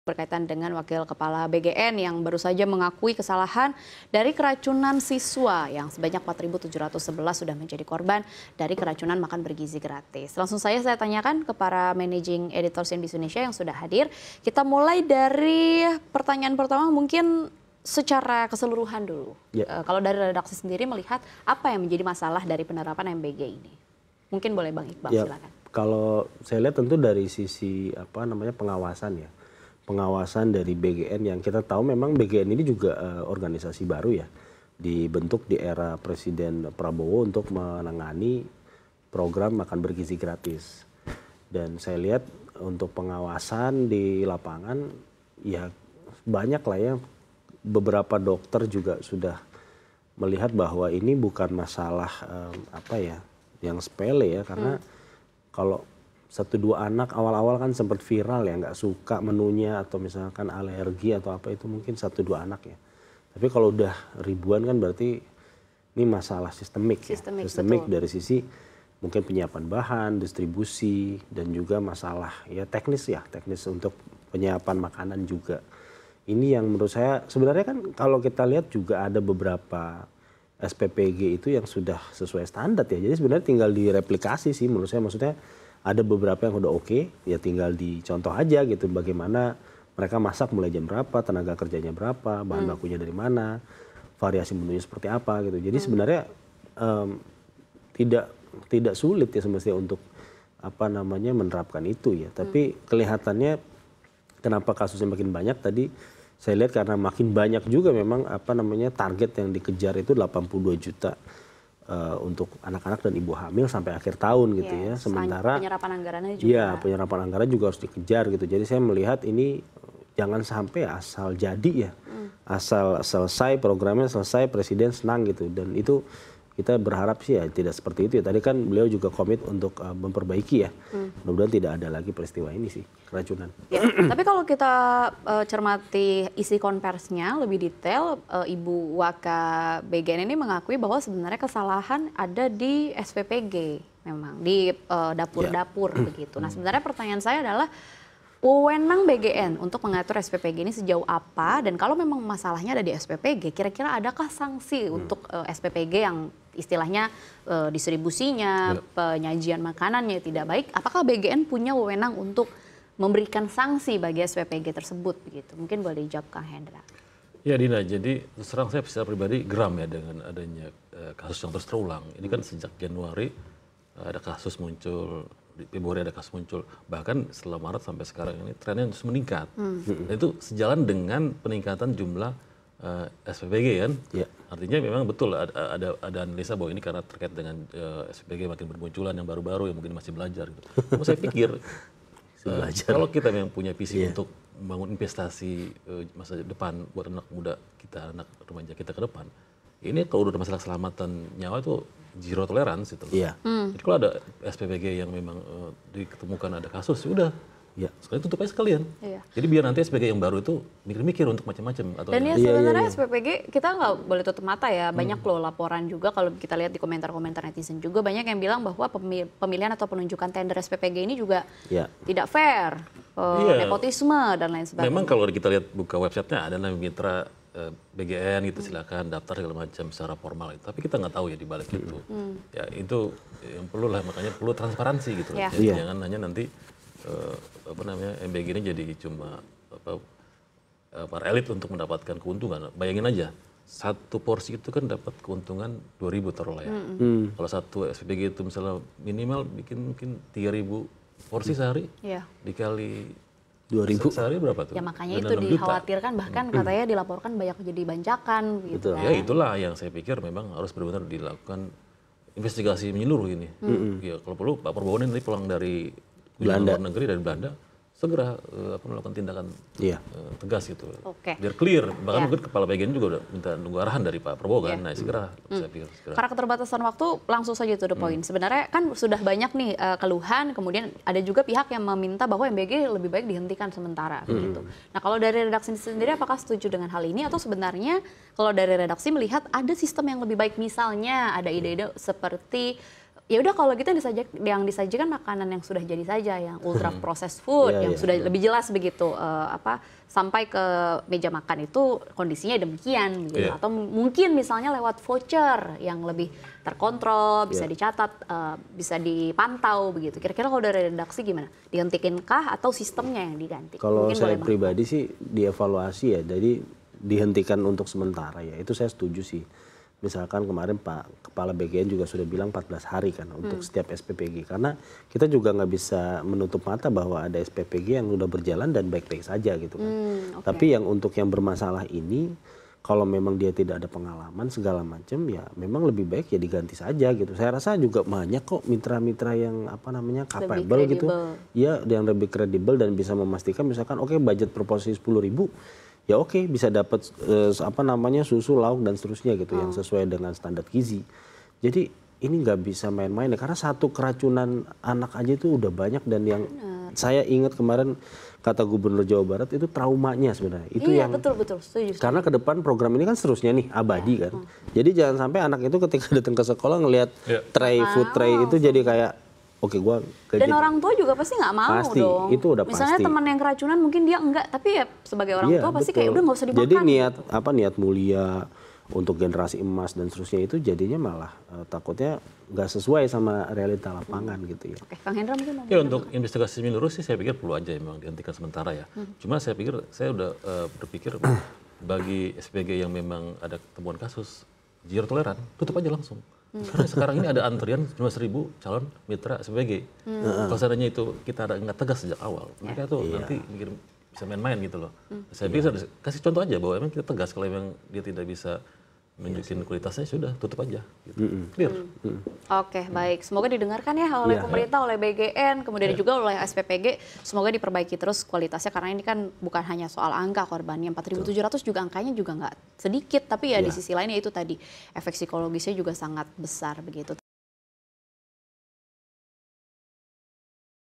Berkaitan dengan Wakil Kepala BGN yang baru saja mengakui kesalahan dari keracunan siswa yang sebanyak 4.711 sudah menjadi korban dari keracunan makan bergizi gratis. Langsung saya tanyakan ke para Managing Editor CNBC Indonesia yang sudah hadir. Kita mulai dari pertanyaan pertama mungkin secara keseluruhan dulu. Kalau dari redaksi sendiri melihat apa yang menjadi masalah dari penerapan MBG ini? Mungkin boleh Bang Iqbal, silakan. Kalau saya lihat tentu dari sisi pengawasan ya. Pengawasan dari BGN yang kita tahu memang BGN ini juga organisasi baru ya, dibentuk di era Presiden Prabowo untuk menangani program makan bergizi gratis. Dan saya lihat untuk pengawasan di lapangan ya banyak lah ya, beberapa dokter juga sudah melihat bahwa ini bukan masalah yang sepele ya, karena kalau 1-2 anak awal-awal kan sempat viral ya, nggak suka menunya atau misalkan alergi atau apa, itu mungkin 1-2 anak ya. Tapi kalau udah ribuan kan berarti ini masalah sistemik dari sisi mungkin penyiapan bahan, distribusi, dan juga masalah ya teknis untuk penyiapan makanan juga. Ini yang menurut saya sebenarnya kan kalau kita lihat juga ada beberapa SPPG itu yang sudah sesuai standar ya. Jadi sebenarnya tinggal direplikasi sih menurut saya, maksudnya ada beberapa yang udah oke, ya tinggal dicontoh aja gitu bagaimana mereka masak mulai jam berapa, tenaga kerjanya berapa, bahan bakunya dari mana, variasi menunya seperti apa gitu. Jadi sebenarnya tidak sulit ya semestinya untuk menerapkan itu ya. Tapi kelihatannya kenapa kasusnya makin banyak tadi saya lihat karena makin banyak juga memang target yang dikejar itu 82 juta. Untuk anak-anak dan ibu hamil sampai akhir tahun gitu ya. Sementara penyerapan anggarannya juga. Iya, penyerapan anggaran juga harus dikejar gitu. Jadi saya melihat ini jangan sampai asal jadi ya. Asal selesai programnya, selesai presiden senang gitu. Dan itu kita berharap sih ya tidak seperti itu ya. Tadi kan beliau juga komit untuk memperbaiki ya. Mudah-mudahan tidak ada lagi peristiwa ini sih, keracunan. Ya, tapi kalau kita cermati isi konversinya lebih detail, Ibu Waka BGN ini mengakui bahwa sebenarnya kesalahan ada di SPPG, memang di dapur-dapur begitu. Nah sebenarnya pertanyaan saya adalah wewenang BGN untuk mengatur SPPG ini sejauh apa, dan kalau memang masalahnya ada di SPPG, kira-kira adakah sanksi untuk SPPG yang istilahnya distribusinya, penyajian makanannya tidak baik, apakah BGN punya wewenang untuk memberikan sanksi bagi SPPG tersebut begitu? Mungkin boleh dijawab Kang Hendra. Ya Dina, jadi terus terang saya secara pribadi geram ya dengan adanya kasus yang terus terulang. Ini kan sejak Januari ada kasus muncul, di Februari ada kasus muncul, bahkan setelah Maret sampai sekarang ini trennya terus meningkat. Dan itu sejalan dengan peningkatan jumlah SPPG kan. Artinya memang betul ada analisa bahwa ini karena terkait dengan SPPG makin bermunculan yang baru-baru yang mungkin masih belajar gitu. Namun saya pikir kalau kita memang punya visi untuk membangun investasi masa depan buat anak muda kita, anak remaja kita ke depan, ini kalau udah masalah keselamatan nyawa itu zero tolerance itu. Jadi kalau ada SPPG yang memang diketemukan ada kasus, udah sekalian tutup aja sekalian. Jadi biar nanti SPPG yang baru itu mikir-mikir untuk macam-macam. Dan ya sebenarnya SPPG kita nggak boleh tutup mata ya. Banyak loh laporan juga kalau kita lihat di komentar-komentar netizen juga banyak yang bilang bahwa pemilihan atau penunjukan tender SPPG ini juga tidak fair, nepotisme dan lain sebagainya. Memang kalau kita lihat buka websitenya ada namanya mitra BGN gitu, silakan daftar segala macam secara formal itu. Tapi kita nggak tahu ya di balik itu. Ya itu yang perlu lah, makanya perlu transparansi gitu. Jadi jangan hanya nanti MBG ini jadi cuma para elit untuk mendapatkan keuntungan. Bayangin aja, satu porsi itu kan dapat keuntungan 2.000 taruhlah ya. Kalau satu SPPG itu misalnya minimal bikin mungkin 3.000 porsi sehari, dikali 2.000 sehari berapa tuh? Ya makanya itu dikhawatirkan, bahkan katanya dilaporkan banyak jadi banjakan gitu. Ya itulah yang saya pikir memang harus benar-benar dilakukan investigasi menyeluruh ini. Ya kalau perlu Pak Prabowo nanti pulang dari luar negeri, dari Belanda, segera melakukan tindakan tegas gitu. Biar clear. Bahkan mungkin kepala BGN juga udah minta nunggu arahan dari Pak Prabowo kan. Nah segera saya pikir. Karena keterbatasan waktu langsung saja to the point. Sebenarnya kan sudah banyak nih keluhan, kemudian ada juga pihak yang meminta bahwa MBG lebih baik dihentikan sementara begitu. Nah kalau dari redaksi sendiri apakah setuju dengan hal ini, atau sebenarnya kalau dari redaksi melihat ada sistem yang lebih baik, misalnya ada ide-ide seperti ya udah kalau gitu yang disajikan makanan yang sudah jadi saja, yang ultra processed food, yang sudah lebih jelas begitu sampai ke meja makan itu kondisinya demikian gitu. Atau mungkin misalnya lewat voucher yang lebih terkontrol, bisa dicatat, bisa dipantau begitu. Kira-kira kalau dari redaksi gimana? Dihentikinkah atau sistemnya yang diganti? Kalau Mungkin saya pribadi sih dievaluasi ya, jadi dihentikan untuk sementara ya, itu saya setuju sih. Misalkan kemarin Pak Kepala BGN juga sudah bilang 14 hari kan untuk setiap SPPG. Karena kita juga nggak bisa menutup mata bahwa ada SPPG yang udah berjalan dan baik-baik saja gitu kan. Tapi yang untuk yang bermasalah ini, kalau memang dia tidak ada pengalaman segala macam ya memang lebih baik ya diganti saja gitu. Saya rasa juga banyak kok mitra-mitra yang capable gitu. Ya, yang lebih kredibel dan bisa memastikan misalkan oke, budget proposisi 10.000 ya oke, bisa dapat susu, lauk dan seterusnya gitu yang sesuai dengan standar gizi. Jadi ini nggak bisa main-main ya, karena satu keracunan anak aja itu udah banyak. Dan yang saya ingat kemarin kata Gubernur Jawa Barat itu traumanya sebenarnya. Itu iya, yang betul, setuju. Karena ke depan program ini kan seterusnya nih abadi kan. Jadi jangan sampai anak itu ketika datang ke sekolah ngelihat food tray itu jadi kayak oke, gua dan orang tua juga pasti nggak mau pasti, dong. Itu udah misalnya pasti. Teman yang keracunan mungkin dia enggak, tapi ya sebagai orang tua pasti kayak udah nggak usah dimakan. Jadi niat mulia untuk generasi emas dan seterusnya itu jadinya malah takutnya nggak sesuai sama realita lapangan gitu ya. Oke, Kang Hendra mungkin mau. Ya, untuk investigasi menurut sih saya pikir perlu aja memang dihentikan sementara ya. Cuma saya udah berpikir bagi SPG yang memang ada temuan kasus zero toleran, tutup aja langsung. Karena sekarang ini ada antrian cuma 1.000 calon mitra SPG. Kalau seandainya itu kita nggak tegas sejak awal, mereka tuh nanti mikir bisa main-main gitu loh. Saya pikir kasih contoh aja bahwa emang kita tegas, kalau memang dia tidak bisa menunjukin kualitasnya sudah tutup aja. Gitu. Clear. Oke, baik. Semoga didengarkan ya oleh pemerintah, oleh BGN, kemudian juga oleh SPPG. Semoga diperbaiki terus kualitasnya, karena ini kan bukan hanya soal angka korbannya. 4.700 juga angkanya juga nggak sedikit, tapi ya di sisi lainnya itu tadi efek psikologisnya juga sangat besar begitu.